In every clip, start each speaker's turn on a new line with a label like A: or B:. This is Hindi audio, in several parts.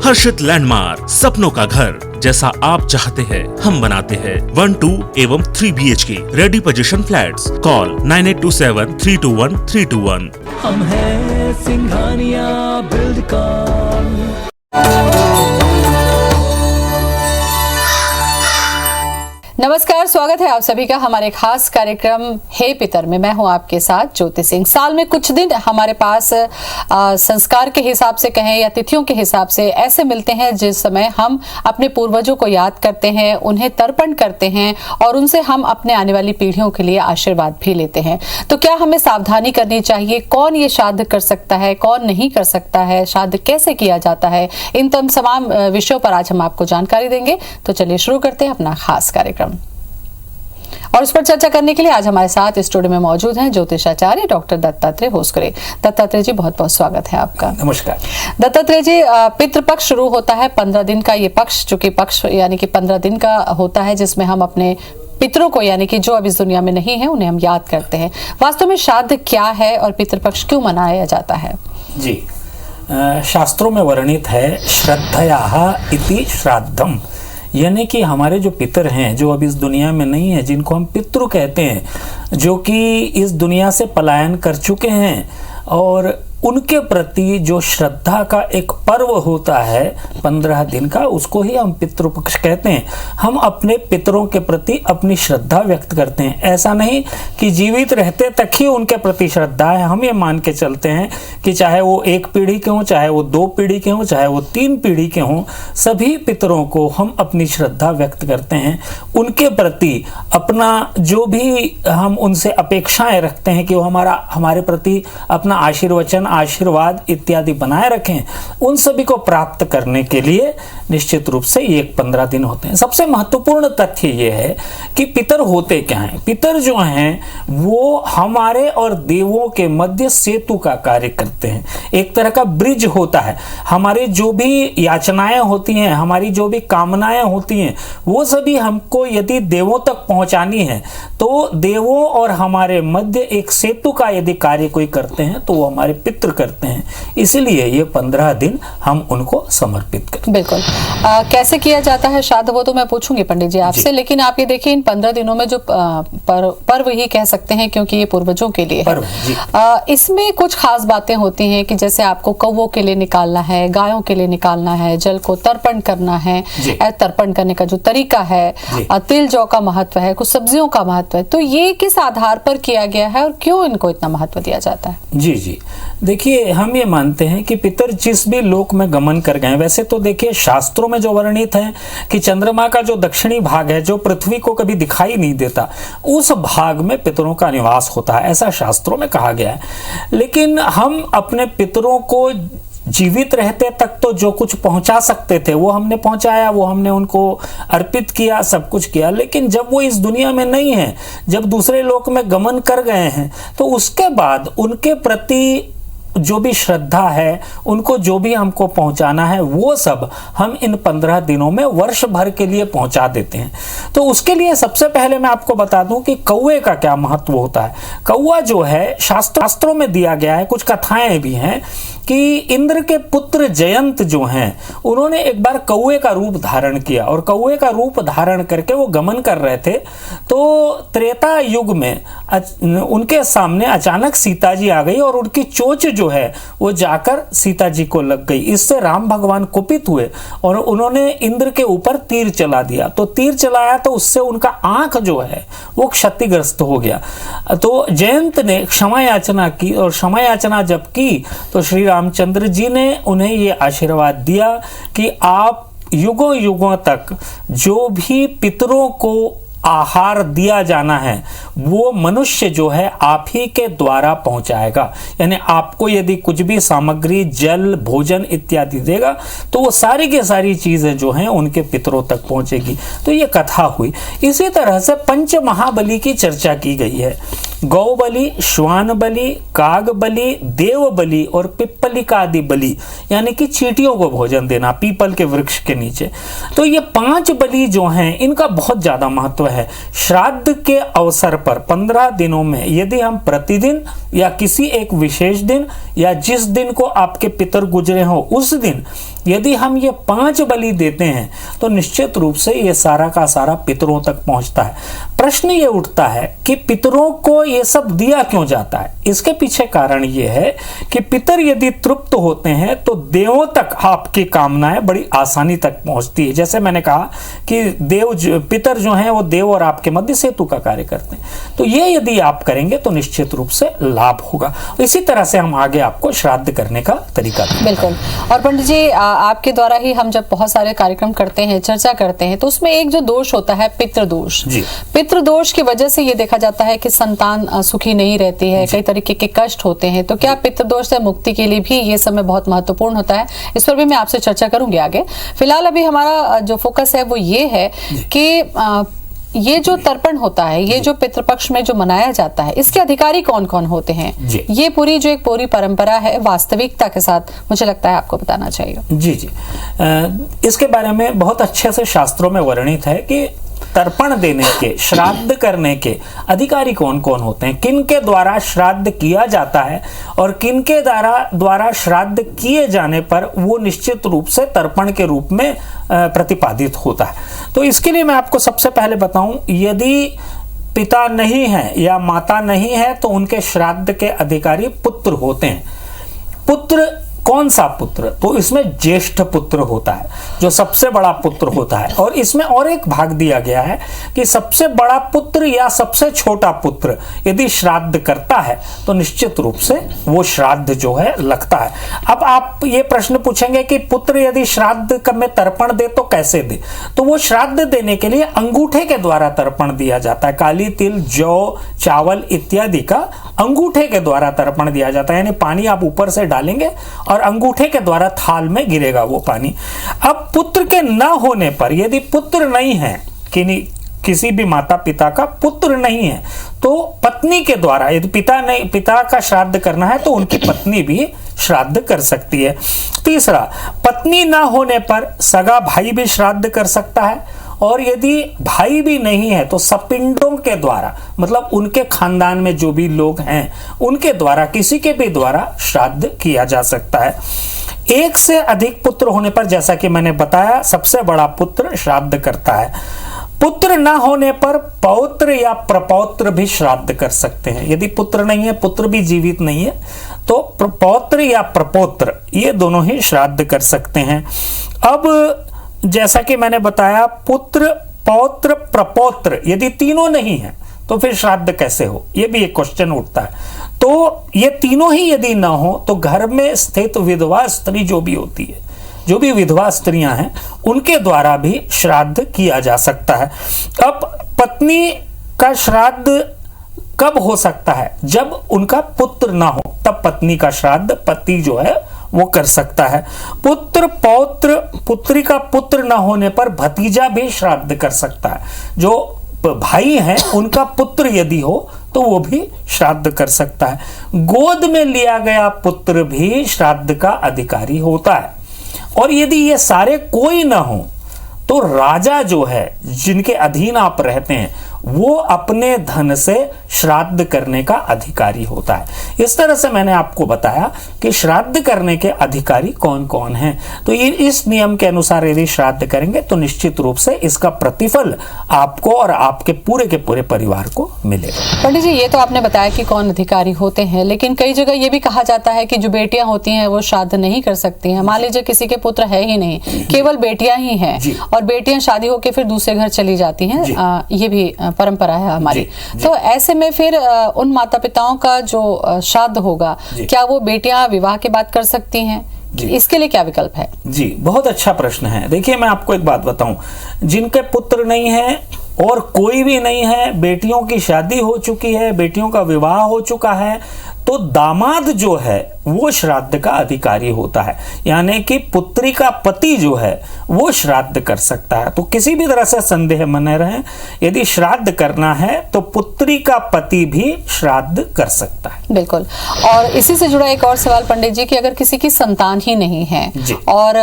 A: हर्षित लैंडमार्क, सपनों का घर जैसा आप चाहते हैं हम बनाते हैं। 1, 2 एवं 3 BHK ready position flats. Call 9827321321।
B: हम हैं सिंघानिया बिल्डकॉन।
C: नमस्कार, स्वागत है आप सभी का हमारे खास कार्यक्रम हे पितर में। मैं हूं आपके साथ ज्योति सिंह। साल में कुछ दिन हमारे पास संस्कार के हिसाब से कहें या तिथियों के हिसाब से ऐसे मिलते हैं जिस समय हम अपने पूर्वजों को याद करते हैं, उन्हें तर्पण करते हैं और उनसे हम अपने आने वाली पीढ़ियों के लिए आशीर्वाद भी लेते हैं। तो क्या हमें सावधानी करनी चाहिए? कौन ये श्राद्ध कर सकता है, कौन नहीं कर सकता है, श्राद्ध कैसे किया जाता है, इन तमाम विषयों पर आज हम आपको जानकारी देंगे। तो चलिए शुरू करते हैं अपना खास कार्यक्रम। और उस पर चर्चा करने के लिए आज हमारे साथ स्टूडियो में मौजूद हैं ज्योतिषाचार्य डॉक्टर दत्तात्रेय भोसगरे। दत्तात्रेय जी, बहुत बहुत स्वागत है आपका।
D: नमस्कार।
C: दत्तात्रेय जी, पितृपक्ष शुरू होता है 15 दिन का। ये पक्ष चूंकि पक्ष यानी कि 15 दिन का होता है जिसमें हम अपने पितरों को यानी कि जो अब इस दुनिया में नहीं है उन्हें हम याद करते हैं। वास्तव में श्राद्ध क्या है और पितृपक्ष क्यों मनाया जाता है?
D: जी, शास्त्रों में वर्णित है श्रद्धयाः इति श्राद्धम, यानी कि हमारे जो पितर हैं जो अब इस दुनिया में नहीं है, जिनको हम पितृ कहते हैं, जो कि इस दुनिया से पलायन कर चुके हैं, और उनके प्रति जो श्रद्धा का एक पर्व होता है 15 दिन का, उसको ही हम पितृपक्ष कहते हैं। हम अपने पितरों के प्रति अपनी श्रद्धा व्यक्त करते हैं। ऐसा नहीं कि जीवित रहते तक ही उनके प्रति श्रद्धा है। हम ये मान के चलते हैं कि चाहे वो 1 पीढ़ी के हों, चाहे वो 2 पीढ़ी के हों, चाहे वो 3 पीढ़ी के हों, सभी पितरों को हम अपनी श्रद्धा व्यक्त करते हैं। उनके प्रति अपना जो भी हम उनसे अपेक्षाएं रखते हैं कि वो हमारे प्रति अपना आशीर्वाद इत्यादि बनाए रखें, उन सभी को प्राप्त करने के लिए निश्चित रूप से ये 15 दिन होते हैं। सबसे महत्वपूर्ण तथ्य ये है कि पितर होते क्या हैं। पितर जो हैं वो हमारे और देवों के मध्य सेतु का कार्य करते हैं। एक तरह का ब्रिज होता है। हमारी जो भी याचनाएं होती हैं, हमारी जो भी कामनाएं होती हैं, वो सभी हमको यदि देवों तक पहुंचानी है तो देवों और हमारे मध्य एक सेतु का यदि कार्य कोई करते हैं तो वो हमारे पितृ करते हैं। इसलिए ये 15 दिन हम उनको समर्पित करते हैं।
C: बिल्कुल। कैसे किया जाता है श्राद्ध वो तो मैं पूछूंगी पंडित जी आपसे, लेकिन आप ये देखिए इन 15 दिनों में जो पर्व ही कह सकते हैं क्योंकि ये पूर्वजों के लिए है। इसमें कुछ खास बातें होती हैं कि जैसे आपको कौवों के लिए निकालना है, गायों के लिए निकालना है, जल को तर्पण करना है, तर्पण करने का जो तरीका है, तिल जौ का महत्व है, कुछ सब्जियों का महत्व है। तो ये किस आधार पर किया गया है और क्यों इनको इतना महत्व दिया जाता है?
D: जी, देखिए, हम ये मानते हैं कि पितर जिस भी लोक में गमन कर गए, वैसे तो देखिए शास्त्रों में जो वर्णित है कि चंद्रमा का जो दक्षिणी भाग है, जो पृथ्वी को कभी दिखाई नहीं देता, उस भाग में पितरों का निवास होता है, ऐसा शास्त्रों में कहा गया है। लेकिन हम अपने पितरों को जीवित रहते तक तो जो कुछ पहुंचा सकते थे वो हमने पहुंचाया, वो हमने उनको अर्पित किया, सब कुछ किया। लेकिन जब वो इस दुनिया में नहीं है, जब दूसरे लोक में गमन कर गए हैं, तो उसके बाद उनके प्रति जो भी श्रद्धा है, उनको जो भी हमको पहुंचाना है, वो सब हम इन 15 दिनों में वर्ष भर के लिए पहुंचा देते हैं। तो उसके लिए सबसे पहले मैं आपको बता दूं कि कौवे का क्या महत्व होता है। कौवा जो है शास्त्रों में दिया गया है, कुछ कथाएं भी हैं कि इंद्र के पुत्र जयंत जो हैं, उन्होंने एक बार कौवे का रूप धारण किया और कौवे का रूप धारण करके वो गमन कर रहे थे। तो त्रेता युग में उनके सामने अचानक सीता जी आ गई और उनकी चोंच जो है वो जाकर सीता जी को लग गई। इससे राम भगवान कुपित हुए और उन्होंने इंद्र के ऊपर तीर चला दिया। तो तीर चलाया तो उससे उनका आंख जो है वो क्षतिग्रस्त हो गया। तो जयंत ने क्षमा याचना की और क्षमा याचना जब की तो श्री रामचंद्र जी ने उन्हें ये आशीर्वाद दिया कि आप युगों युगों तक जो भी पितरों को आहार दिया जाना है वो मनुष्य जो है आप ही के द्वारा पहुंचाएगा। यानी आपको यदि कुछ भी सामग्री, जल, भोजन इत्यादि देगा तो वो सारी की सारी चीजें जो हैं उनके पितरों तक पहुंचेगी। तो ये कथा हुई। इसी तरह से पंच महाबली की चर्चा की गई है। गौ बलि, श्वान बलि, काग बलि, देव बलि और पिप्पलिका आदि बलि, यानी कि चींटियों को भोजन देना पीपल के वृक्ष के नीचे। तो ये 5 बलि जो हैं इनका बहुत ज्यादा महत्व है। है श्राद्ध के अवसर पर 15 दिनों में यदि हम प्रतिदिन या किसी एक विशेष दिन या जिस दिन को आपके पितर गुजरे हो उस दिन यदि हम ये 5 बलि देते हैं तो निश्चित रूप से ये सारा का सारा पितरों तक पहुंचता है। प्रश्न ये उठता है कि पितरों को ये सब दिया क्यों जाता है? इसके पीछे कारण ये है कि पितर यदि तृप्त होते हैं तो देवों तक आपकी कामनाएं बड़ी आसानी तक पहुंचती है। जैसे मैंने कहा कि पितर जो हैं वो देव और आपके मध्य सेतु का कार्य करते हैं, तो ये यदि आप करेंगे तो निश्चित रूप से लाभ होगा। इसी तरह से हम आगे आपको श्राद्ध करने का तरीका
C: बिल्कुल। और पंडित जी, आपके द्वारा ही हम जब बहुत सारे कार्यक्रम करते हैं, चर्चा करते हैं, तो उसमें एक जो दोष होता है पितृदोष। पितृदोष की वजह से ये देखा जाता है कि संतान सुखी नहीं रहती है, कई तरीके के कष्ट होते हैं। तो क्या पितृदोष से मुक्ति के लिए भी ये समय बहुत महत्वपूर्ण होता है? इस पर भी मैं आपसे चर्चा करूंगी आगे। फिलहाल अभी हमारा जो फोकस है वो ये है कि ये जो तर्पण होता है, ये जो पितृपक्ष में जो मनाया जाता है, इसके अधिकारी कौन कौन होते हैं? ये पूरी जो एक पूरी परंपरा है वास्तविकता के साथ मुझे लगता है आपको बताना चाहिए।
D: जी इसके बारे में बहुत अच्छे से शास्त्रों में वर्णित है कि तर्पण देने के, श्राद्ध करने के अधिकारी कौन कौन होते हैं, किनके द्वारा श्राद्ध किया जाता है और किनके द्वारा श्राद्ध किए जाने पर वो निश्चित रूप से तर्पण के रूप में प्रतिपादित होता है। तो इसके लिए मैं आपको सबसे पहले बताऊं, यदि पिता नहीं है या माता नहीं है तो उनके श्राद्ध के अधिकारी पुत्र होते हैं। पुत्र कौन सा पुत्र? तो इसमें ज्येष्ठ पुत्र होता है, जो सबसे बड़ा पुत्र होता है। और इसमें और एक भाग दिया गया है कि सबसे बड़ा पुत्र या सबसे छोटा पुत्र यदि श्राद्ध करता है तो निश्चित रूप से वो श्राद्ध जो है लगता है। अब आप ये प्रश्न पूछेंगे कि पुत्र यदि श्राद्ध में तर्पण दे तो कैसे दे? तो वो श्राद्ध देने के लिए अंगूठे के द्वारा तर्पण दिया जाता है। काली तिल, जौ, चावल इत्यादि का अंगूठे के द्वारा तर्पण दिया जाता है, यानी पानी आप ऊपर से डालेंगे और अंगूठे के द्वारा थाल में गिरेगा वो पानी। अब पुत्र के न होने पर, यदि पुत्र नहीं है, किसी भी माता पिता का पुत्र नहीं है, तो पत्नी के द्वारा, यदि पिता का श्राद्ध करना है तो उनकी पत्नी भी श्राद्ध कर सकती है। तीसरा, पत्नी ना होने पर सगा भाई भी श्राद्ध कर सकता है, और यदि भाई भी नहीं है तो सपिंडों के द्वारा, मतलब उनके खानदान में जो भी लोग हैं उनके द्वारा, किसी के भी द्वारा श्राद्ध किया जा सकता है। एक से अधिक पुत्र होने पर, जैसा कि मैंने बताया, सबसे बड़ा पुत्र श्राद्ध करता है। पुत्र न होने पर पौत्र या प्रपौत्र भी श्राद्ध कर सकते हैं। यदि पुत्र नहीं है, पुत्र भी जीवित नहीं है, तो पौत्र या प्रपौत्र ये दोनों ही श्राद्ध कर सकते हैं। अब जैसा कि मैंने बताया, पुत्र, पौत्र, प्रपौत्र यदि तीनों नहीं है तो फिर श्राद्ध कैसे हो? ये भी एक क्वेश्चन उठता है। तो ये तीनों ही यदि ना हो तो घर में स्थित विधवा स्त्री जो भी होती है, जो भी विधवा स्त्रियां हैं, उनके द्वारा भी श्राद्ध किया जा सकता है। अब पत्नी का श्राद्ध कब हो सकता है? जब उनका पुत्र ना हो, तब पत्नी का श्राद्ध पति जो है वो कर सकता है। पुत्र, पौत्र, पुत्री का पुत्र न होने पर भतीजा भी श्राद्ध कर सकता है। जो भाई हैं उनका पुत्र यदि हो तो वो भी श्राद्ध कर सकता है। गोद में लिया गया पुत्र भी श्राद्ध का अधिकारी होता है। और यदि ये सारे कोई ना हो तो राजा जो है, जिनके अधीन आप रहते हैं, वो अपने धन से श्राद्ध करने का अधिकारी होता है। इस तरह से मैंने आपको बताया कि श्राद्ध करने के अधिकारी कौन कौन हैं। तो ये इस नियम के अनुसार यदि श्राद्ध करेंगे तो निश्चित रूप से इसका प्रतिफल आपको और आपके के पूरे परिवार को मिलेगा।
C: पंडित जी, ये तो आपने बताया कि कौन अधिकारी होते हैं, लेकिन कई जगह ये भी कहा जाता है कि जो बेटियां होती हैं वो श्राद्ध नहीं कर सकती हैं। मान लीजिए किसी के पुत्र है ही नहीं, केवल बेटियां ही हैं, और बेटियां शादी होकर फिर दूसरे घर चली जाती हैं, ये भी परंपरा है हमारी। तो ऐसे में फिर उन माता पिताओं का जो श्राद्ध होगा, क्या वो बेटियां विवाह के बाद कर सकती हैं? इसके लिए क्या विकल्प है?
D: जी, बहुत अच्छा प्रश्न है। देखिए, मैं आपको एक बात बताऊं, जिनके पुत्र नहीं है और कोई भी नहीं है, बेटियों की शादी हो चुकी है, बेटियों का विवाह हो चुका है, तो दामाद जो है वो श्राद्ध का अधिकारी होता है, यानी कि पुत्री का पति जो है वो श्राद्ध कर सकता है। तो किसी भी तरह से संदेह मने रहे, यदि श्राद्ध करना है तो पुत्री का पति भी श्राद्ध कर सकता है।
C: बिल्कुल। और इसी से जुड़ा एक और सवाल पंडित जी कि अगर किसी की संतान ही नहीं है और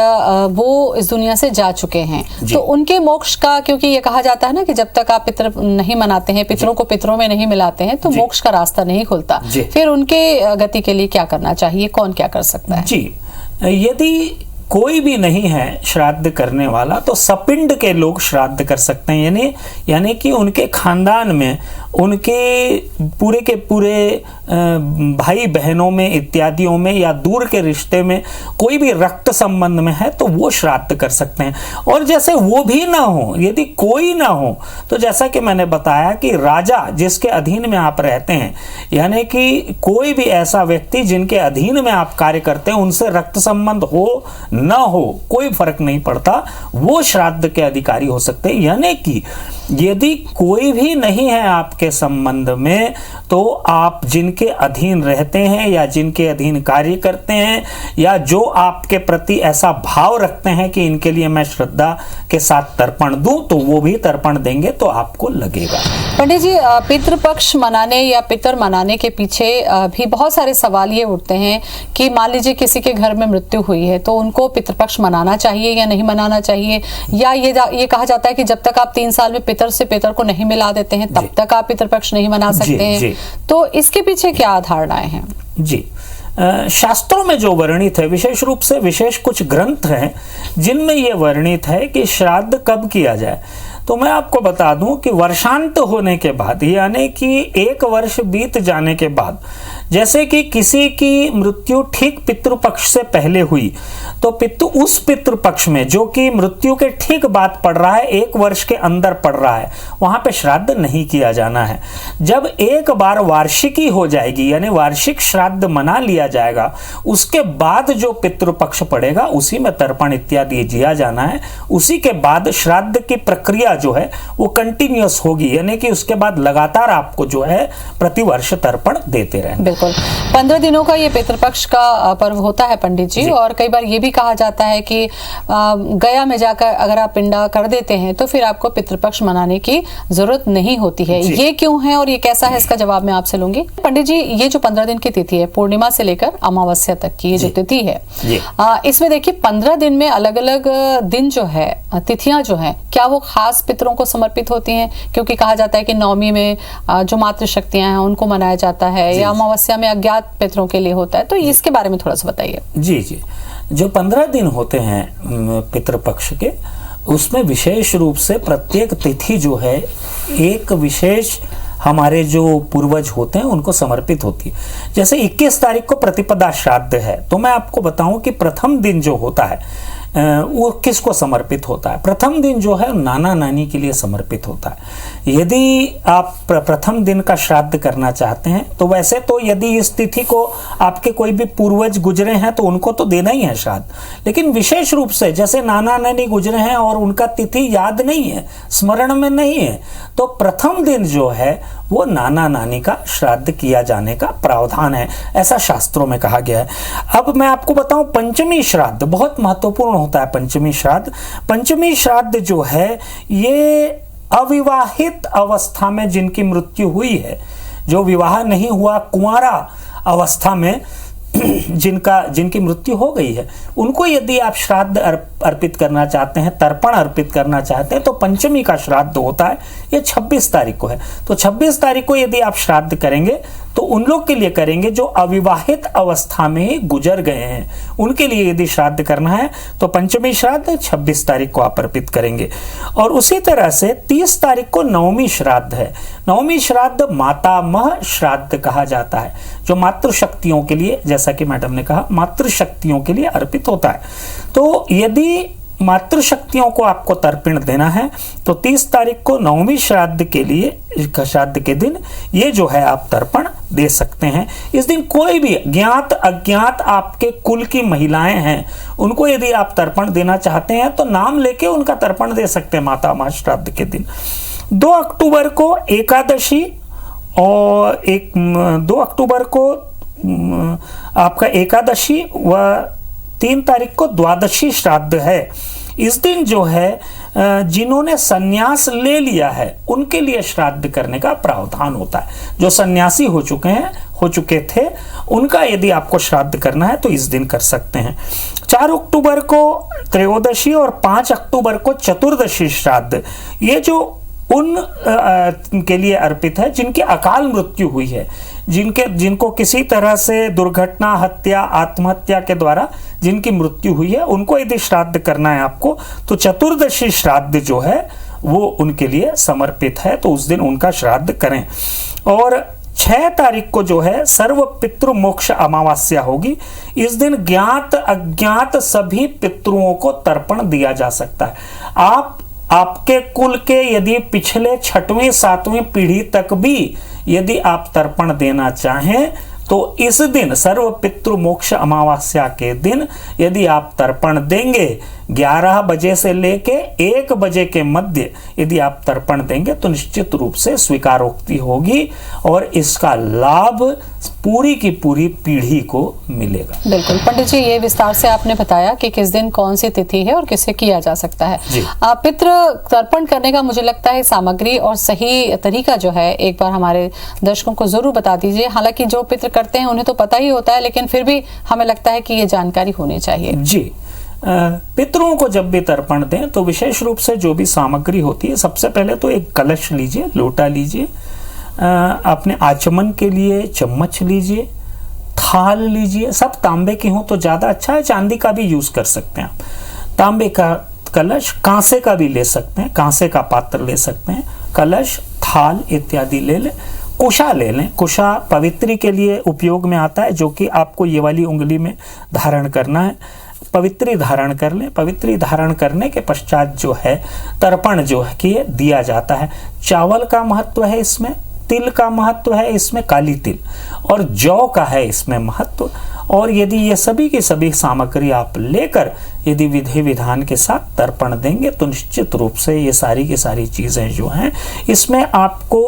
C: वो इस दुनिया से जा चुके हैं तो उनके मोक्ष का, क्योंकि ये कहा जाता है ना कि जब तक आप पितृ नहीं मनाते हैं, पितरों को पितरों में नहीं मिलाते हैं तो मोक्ष का रास्ता नहीं खुलता, फिर उनके गति के लिए क्या करना चाहिए, कौन क्या कर सकता है?
D: जी, यदि कोई भी नहीं है श्राद्ध करने वाला तो सपिंड के लोग श्राद्ध कर सकते हैं, यानी कि उनके खानदान में उनके पूरे के पूरे भाई बहनों में इत्यादियों में या दूर के रिश्ते में कोई भी रक्त संबंध में है तो वो श्राद्ध कर सकते हैं। और जैसे वो भी ना हो, यदि कोई ना हो, तो जैसा कि मैंने बताया कि राजा जिसके अधीन में आप रहते हैं, यानी कि कोई भी ऐसा व्यक्ति जिनके अधीन में आप कार्य करते हैं, उनसे रक्त संबंध हो ना हो कोई फर्क नहीं पड़ता, वो श्राद्ध के अधिकारी हो सकते हैं। यानी कि यदि कोई भी नहीं है आपके संबंध में तो आप जिनके अधीन रहते हैं या जिनके अधीन कार्य करते हैं या जो आपके प्रति ऐसा भाव रखते हैं कि इनके लिए मैं श्रद्धा के साथ तर्पण दूं, तो वो भी तर्पण देंगे तो आपको लगेगा।
C: पंडित जी, पितृपक्ष मनाने या पितर मनाने के पीछे भी बहुत सारे सवाल ये उठते हैं कि मान लीजिए किसी के घर में मृत्यु हुई है तो उनको पितृपक्ष मनाना चाहिए या नहीं मनाना चाहिए, या ये कहा जाता है कि जब तक आप 3 साल में पितर से पितर को नहीं मिला देते हैं तब तक आप पितृपक्ष नहीं मना सकते हैं। तो इसके पीछे क्या धारणाएं हैं?
D: जी, शास्त्रों में जो वर्णित है, विशेष रूप से विशेष कुछ ग्रंथ हैं जिनमें यह वर्णित है कि श्राद्ध कब किया जाए। तो मैं आपको बता दूं कि वर्षांत होने के बाद, यानी कि 1 वर्ष बीत जाने के बाद, जैसे कि किसी की मृत्यु ठीक पितृपक्ष से पहले हुई तो उस पितृपक्ष में जो कि मृत्यु के ठीक बाद पड़ रहा है, 1 वर्ष के अंदर पड़ रहा है, वहां पे श्राद्ध नहीं किया जाना है। जब एक बार वार्षिकी हो जाएगी, यानी वार्षिक श्राद्ध मना लिया जाएगा, उसके बाद जो पितृपक्ष पड़ेगा उसी में तर्पण इत्यादि दिया जाना है। उसी के बाद श्राद्ध की प्रक्रिया जो है वो कंटिन्यूअस होगी, यानी कि उसके बाद लगातार आपको जो है प्रतिवर्ष तर्पण देते रहें।
C: बिल्कुल। 15 दिनों का ये पितृपक्ष का पर्व होता है पंडित जी, और कई बार ये भी कहा जाता है कि गया में जाकर अगर आप पिंडा कर देते हैं तो फिर आपको पितृपक्ष मनाने की जरूरत नहीं होती है। ये क्यों है और ये कैसा है, इसका जवाब मैं आपसे लूंगी। पंडित जी, ये जो 15 दिन की तिथि है, पूर्णिमा से लेकर अमावस्या तक की ये जो तिथि है, इसमें देखिए 15 दिन में अलग अलग दिन जो है, तिथियां जो है, क्या वो खास पितरों को समर्पित होती हैं? क्योंकि कहा जाता है कि नवमी में जो मातृशक्तियां हैं उनको मनाया जाता है, या अमावस्या में अज्ञात पितरों के लिए होता है, तो इसके बारे में थोड़ा सा बताइए।
D: जी, जो 15 दिन होते हैं पितृपक्ष के, उसमें विशेष रूप से प्रत्येक तिथि जो है एक विशेष हमारे जो पूर्वज होते हैं उनको समर्पित होती है। जैसे 21 तारीख को प्रतिपदा श्राद्ध है, तो मैं आपको बताऊं कि प्रथम दिन जो होता है वो किसको समर्पित होता है। प्रथम दिन जो है नाना नानी के लिए समर्पित होता है। यदि आप प्रथम दिन का श्राद्ध करना चाहते हैं तो वैसे तो यदि इस तिथि को आपके कोई भी पूर्वज गुजरे हैं तो उनको तो देना ही है श्राद्ध, लेकिन विशेष रूप से जैसे नाना नानी गुजरे हैं और उनका तिथि याद नहीं है, स्मरण में नहीं है, तो प्रथम दिन जो है वो नाना नानी का श्राद्ध किया जाने का प्रावधान है, ऐसा शास्त्रों में कहा गया है। अब मैं आपको बताऊं, पंचमी श्राद्ध बहुत महत्वपूर्ण होता है। पंचमी श्राद्ध जो है ये अविवाहित अवस्था में जिनकी मृत्यु हुई है, जो विवाह नहीं हुआ, कुंवारा अवस्था में जिनकी मृत्यु हो गई है, उनको यदि आप श्राद्ध अर्पित करना चाहते हैं, तर्पण अर्पित करना चाहते हैं, तो पंचमी का श्राद्ध होता है, ये 26 तारीख को है। तो 26 तारीख को यदि आप श्राद्ध करेंगे तो उन लोग के लिए करेंगे जो अविवाहित अवस्था में ही गुजर गए हैं, उनके लिए यदि श्राद्ध करना है तो पंचमी श्राद्ध 26 तारीख को आप अर्पित करेंगे। और उसी तरह से 30 तारीख को नवमी श्राद्ध है। नवमी श्राद्ध मातामह श्राद्ध कहा जाता है, जो मातृशक्तियों के लिए, जैसा कि मैडम ने कहा, मातृशक्तियों के लिए अर्पित होता है। तो यदि मातृशक्तियों को आपको तर्पण देना है तो 30 तारीख को नवमी श्राद्ध के लिए, श्राद्ध के दिन ये जो है आप तर्पण दे सकते हैं। इस दिन कोई भी ज्ञात अज्ञात आपके कुल की महिलाएं हैं, उनको यदि आप तर्पण देना चाहते हैं तो नाम लेके उनका तर्पण दे सकते हैं मातामह श्राद्ध के दिन। 2 अक्टूबर को एकादशी और 2 अक्टूबर को आपका एकादशी व 3 तारीख को द्वादशी श्राद्ध है। इस दिन जो है जिन्होंने सन्यास ले लिया है उनके लिए श्राद्ध करने का प्रावधान होता है। जो सन्यासी हो चुके थे उनका यदि आपको श्राद्ध करना है तो इस दिन कर सकते हैं। 4 अक्टूबर को त्रयोदशी और 5 अक्टूबर को चतुर्दशी श्राद्ध, ये जो उन के लिए अर्पित है जिनकी अकाल मृत्यु हुई है, जिनको किसी तरह से दुर्घटना, हत्या, आत्महत्या के द्वारा जिनकी मृत्यु हुई है, उनको यदि श्राद्ध करना है आपको तो चतुर्दशी श्राद्ध जो है वो उनके लिए समर्पित है, तो उस दिन उनका श्राद्ध करें। और 6 तारीख को जो है सर्व पितृ मोक्ष अमावस्या होगी। इस दिन ज्ञात अज्ञात सभी पितरों को तर्पण दिया जा सकता है। आपके कुल के यदि पिछले 6वीं 7वीं पीढ़ी तक भी यदि आप तर्पण देना चाहें तो इस दिन सर्व पितृ मोक्ष अमावस्या के दिन यदि आप तर्पण देंगे 11 बजे से लेके 1 बजे के मध्य यदि आप तर्पण देंगे तो निश्चित रूप से स्वीकारोक्ति होगी और इसका लाभ पूरी की पूरी पीढ़ी को मिलेगा।
C: बिल्कुल पंडित जी, ये विस्तार से आपने बताया कि किस दिन कौन सी तिथि है और किसे किया जा सकता है। पितृ तर्पण करने का मुझे लगता है सामग्री और सही तरीका जो है एक बार हमारे दर्शकों को जरूर बता दीजिए। हालांकि जो पितृ करते हैं उन्हें तो पता ही होता है, लेकिन फिर भी हमें लगता है कि ये जानकारी होनी चाहिए।
D: जी, पितरों को जब भी तर्पण दें तो विशेष रूप से जो भी सामग्री होती है, सबसे पहले तो एक कलश लीजिए, लोटा लीजिए, अपने आचमन के लिए चम्मच लीजिए, थाल लीजिए, सब तांबे की हो तो ज्यादा अच्छा है, चांदी का भी यूज कर सकते हैं आप। तांबे का कलश, कांसे का भी ले सकते हैं, कांसे का पात्र ले सकते हैं, कलश, थाल इत्यादि ले लें। कुशा ले लें, कुशा पवित्री के लिए उपयोग में आता है, जो कि आपको ये वाली उंगली में धारण करना है। पवित्री धारण कर लें। पवित्री धारण करने के पश्चात जो है तर्पण जो है कि ये दिया जाता है। चावल का महत्व है इसमें, तिल का महत्व है इसमें, काली तिल और जौ का है इसमें महत्व। और यदि ये सभी की सभी सामग्री आप लेकर यदि विधि विधान के साथ तर्पण देंगे तो निश्चित रूप से ये सारी की सारी चीजें जो हैं इसमें आपको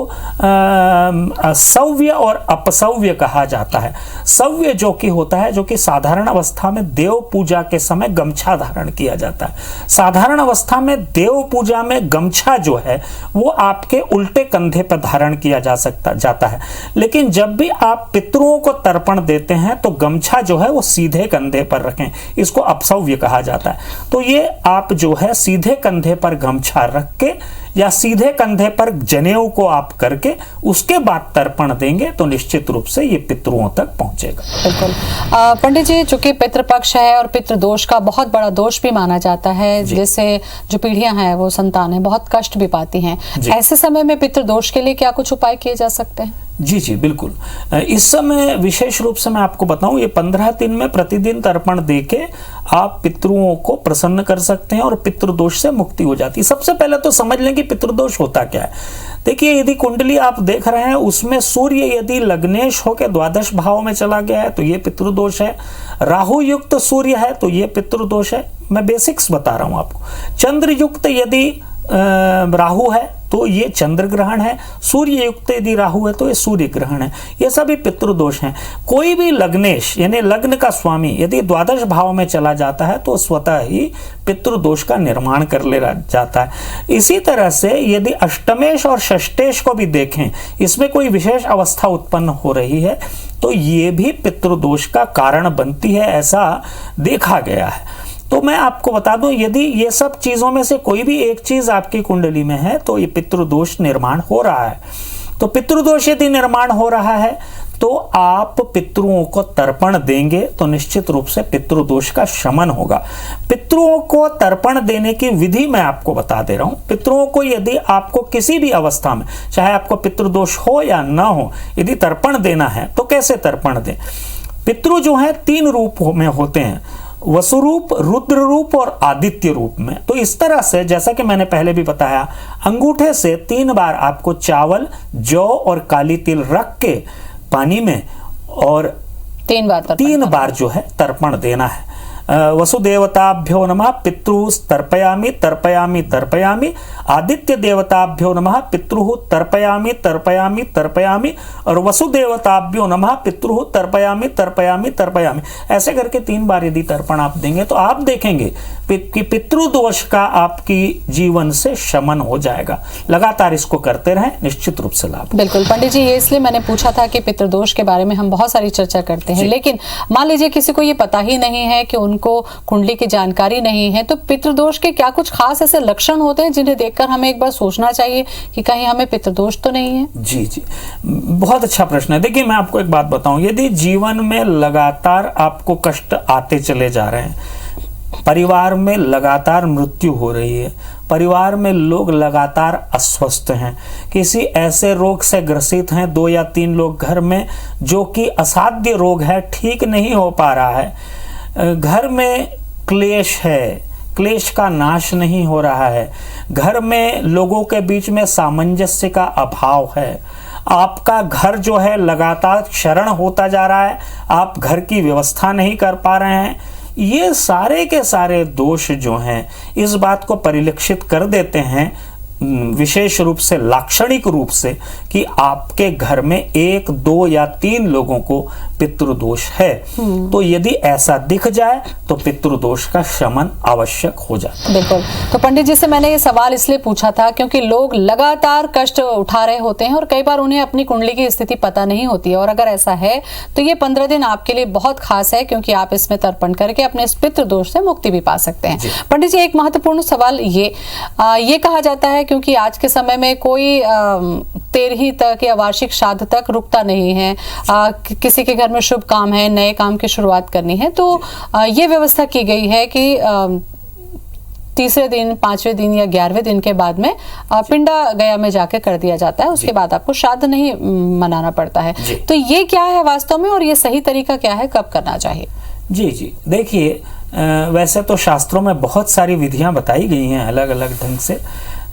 D: सव्य और अपसव्य कहा जाता है। सव्य जो कि होता है, जो कि साधारण अवस्था में देव पूजा के समय गमछा धारण किया जाता है। साधारण अवस्था में देव पूजा में गमछा जो है वो आपके उल्टे कंधे पर धारण किया जाता है, लेकिन जब भी आप पितरों को तर्पण देते हैं तो गमछा जो है वो सीधे कंधे पर रखें, इसको अपसव्य कहा जाता है। तो ये आप जो है सीधे कंधे पर गमछा रख के या सीधे कंधे पर जनेऊ को आप करके उसके बाद तर्पण देंगे तो निश्चित रूप से ये पितरों तक पहुंचेगा।
C: बिल्कुल पंडित जी, चूंकि पितृपक्ष है और पितृदोष का बहुत बड़ा दोष भी माना जाता है, जैसे जो पीढ़ियां हैं वो संतानें बहुत कष्ट भी पाती हैं, ऐसे समय में पितृदोष के लिए क्या कुछ उपाय किए जा सकते हैं?
D: जी बिल्कुल। इस समय विशेष रूप से मैं आपको बताऊं, ये 15 दिन में प्रतिदिन तर्पण देके आप पितरों को प्रसन्न कर सकते हैं और पितृदोष से मुक्ति हो जाती है। सबसे पहले तो समझ लें कि पितृदोष होता क्या है। देखिए, यदि कुंडली आप देख रहे हैं उसमें सूर्य यदि लग्नेश होकर द्वादश भाव में चला गया है तो ये पितृदोष है। राहु युक्त सूर्य है तो ये पितृदोष है। मैं बेसिक्स बता रहा हूं आपको। चंद्र युक्त यदि राहु है तो ये चंद्र ग्रहण है। सूर्य युक्त यदि राहु है तो ये सूर्य ग्रहण है। ये सभी पितृदोष हैं। कोई भी लग्नेश यानी लग्न का स्वामी यदि द्वादश भाव में चला जाता है तो स्वतः ही पितृदोष का निर्माण कर ले जाता है। इसी तरह से यदि अष्टमेश और षष्टेश को भी देखें, इसमें कोई विशेष अवस्था उत्पन्न हो रही है तो ये भी पितृदोष का कारण बनती है, ऐसा देखा गया है। तो मैं आपको बता दूं, यदि ये सब चीजों में से कोई भी एक चीज आपकी कुंडली में है तो ये पितृदोष निर्माण हो रहा है। तो पितृदोष यदि निर्माण हो रहा है तो आप पितरों को तर्पण देंगे तो निश्चित रूप से पितृदोष का शमन होगा। पितरों को तर्पण देने की विधि मैं आपको बता दे रहा हूं। पितरों को यदि आपको किसी भी अवस्था में, चाहे आपको पितृदोष हो या ना हो, यदि तर्पण देना है तो कैसे तर्पण दें। पितृ जो है 3 रूप में होते हैं, वसु रूप, रुद्र रूप और आदित्य रूप में। तो इस तरह से जैसा कि मैंने पहले भी बताया, अंगूठे से 3 बार आपको चावल, जौ और काली तिल रख के पानी में और
C: 3 बार
D: जो है तर्पण देना है। वसुदेवताभ्यो नमः पितृ तर्पयामि तर्पयामि तर्पयामि, आदित्य देवताभ्यो नमः पितृ तर्पयामि तर्पयामि तर्पयामि, और वसुदेवताभ्यो नमः पितृ तर्पयामि तर्पयामि तर्पयामि। ऐसे करके 3 बार यदि तर्पण आप देंगे तो आप देखेंगे कि पितृदोष का आपकी जीवन से शमन हो जाएगा। लगातार इसको करते रहें, निश्चित रूप से लाभ।
C: बिल्कुल पंडित जी, ये इसलिए मैंने पूछा था कि पितृदोष के बारे में हम बहुत सारी चर्चा करते हैं, लेकिन मान लीजिए किसी को ये पता ही नहीं है कि उनको कुंडली की जानकारी नहीं है, तो पितृदोष के क्या कुछ खास ऐसे लक्षण होते हैं जिन्हें देखकर हमें एक बार सोचना चाहिए कि कहीं हमें पितृदोष तो नहीं है?
D: जी जी, बहुत अच्छा प्रश्न है। देखिए, मैं आपको एक बात बताऊं, यदि जीवन में लगातार आपको कष्ट आते चले जा रहे हैं, परिवार में लगातार मृत्यु हो रही है, परिवार में लोग लगातार अस्वस्थ हैं, किसी ऐसे रोग से ग्रसित हैं 2 या 3 लोग घर में, जो कि असाध्य रोग है, ठीक नहीं हो पा रहा है, घर में क्लेश है, क्लेश का नाश नहीं हो रहा है, घर में लोगों के बीच में सामंजस्य का अभाव है, आपका घर जो है लगातार क्षरण होता जा रहा है, आप घर की व्यवस्था नहीं कर पा रहे हैं, ये सारे के सारे दोष जो हैं इस बात को परिलक्षित कर देते हैं विशेष रूप से, लाक्षणिक रूप से, कि आपके घर में 1, 2 या 3 लोगों को पितृदोष है। तो यदि ऐसा दिख जाए तो पितृदोष का शमन आवश्यक हो जाता है।
C: बिल्कुल। तो पंडित जी से मैंने ये सवाल इसलिए पूछा था क्योंकि लोग लगातार कष्ट उठा रहे होते हैं और कई बार उन्हें अपनी कुंडली की स्थिति पता नहीं होती है, और अगर ऐसा है तो ये 15 दिन आपके लिए बहुत खास है, क्योंकि आप इसमें तर्पण करके अपने इस पितृदोष से मुक्ति भी पा सकते हैं। पंडित जी, एक महत्वपूर्ण सवाल ये कहा जाता है, क्योंकि आज के समय में कोई 13वीं तक या वार्षिक श्राद्ध तक रुकता नहीं है, किसी के घर में शुभ काम है, नए काम की शुरुआत करनी है, तो ये व्यवस्था की गई है कि 3रे दिन, 5वें दिन या 11वें दिन के बाद में पिंडा गया में जाके कर दिया जाता है, उसके बाद आपको श्राद्ध नहीं मनाना पड़ता है। तो ये क्या है वास्तव में, और ये सही तरीका क्या है, कब करना चाहिए?
D: जी जी, देखिए, वैसे तो शास्त्रों में बहुत सारी विधियां बताई गई हैं अलग अलग ढंग से।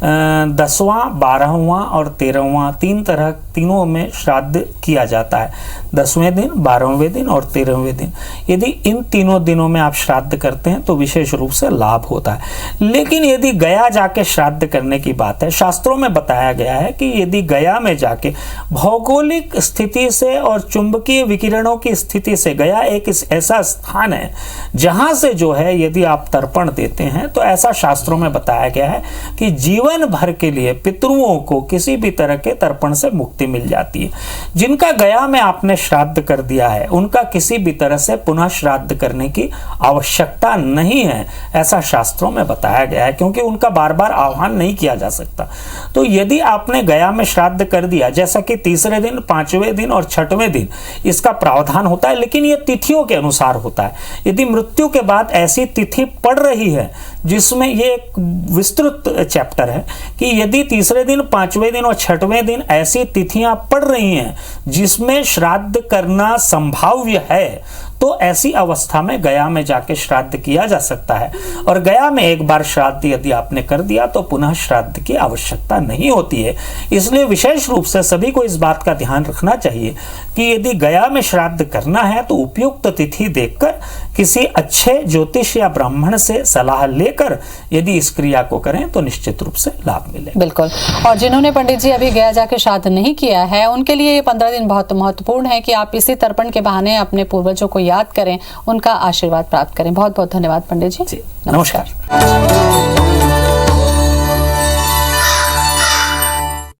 D: 10वां, 12वां और 13वां, 3 तरह, तीनों में श्राद्ध किया जाता है। 10वें दिन, 12वें दिन और 13वें दिन। यदि इन तीनों दिनों में आप श्राद्ध करते हैं तो विशेष रूप से लाभ होता है। लेकिन यदि गया जाके श्राद्ध करने की बात है, शास्त्रों में बताया गया है कि यदि गया में जाके भौगोलिक स्थिति से और चुंबकीय विकिरणों की स्थिति से, गया एक ऐसा स्थान है जहां से जो है यदि आप तर्पण देते हैं तो ऐसा शास्त्रों में बताया गया है कि जीवन भर के लिए पितरुओं को किसी भी तरह के तर्पण से मुक्ति मिल जाती है। जिनका गया में आपने श्राद्ध कर दिया है उनका किसी भी तरह से पुनः श्राद्ध करने की आवश्यकता नहीं है, ऐसा शास्त्रों में बताया गया है, क्योंकि उनका बार बार आह्वान नहीं किया जा सकता। तो यदि आपने गया में श्राद्ध कर दिया, जैसा कि 3रे दिन, 5वें दिन और 6वें दिन इसका प्रावधान होता है, लेकिन यह तिथियों के अनुसार होता है। यदि मृत्यु के बाद ऐसी तिथि पड़ रही है, जिसमें ये एक विस्तृत चैप्टर है कि यदि 3रे दिन, 5वें दिन और 6वें दिन ऐसी तिथियां पड़ रही हैं जिसमें श्राद्ध करना संभाव्य है, तो ऐसी अवस्था में गया में जाके श्राद्ध किया जा सकता है। और गया में एक बार श्राद्ध यदि आपने कर दिया तो पुनः श्राद्ध की आवश्यकता नहीं होती है। इसलिए विशेष रूप से सभी को इस बात का ध्यान रखना चाहिए कि यदि गया में श्राद्ध करना है तो उपयुक्त तिथि देखकर किसी अच्छे ज्योतिष या ब्राह्मण से सलाह लेकर यदि इस क्रिया को करें तो निश्चित रूप से लाभ मिलेगा।
C: बिल्कुल। और जिन्होंने पंडित जी अभी गया जाके श्राद्ध नहीं किया है उनके लिए ये 15 दिन बहुत महत्वपूर्ण है कि आप इसी तर्पण के बहाने अपने पूर्वजों को याद करें, उनका आशीर्वाद प्राप्त करें। बहुत बहुत धन्यवाद पंडित जी।
D: नमस्कार।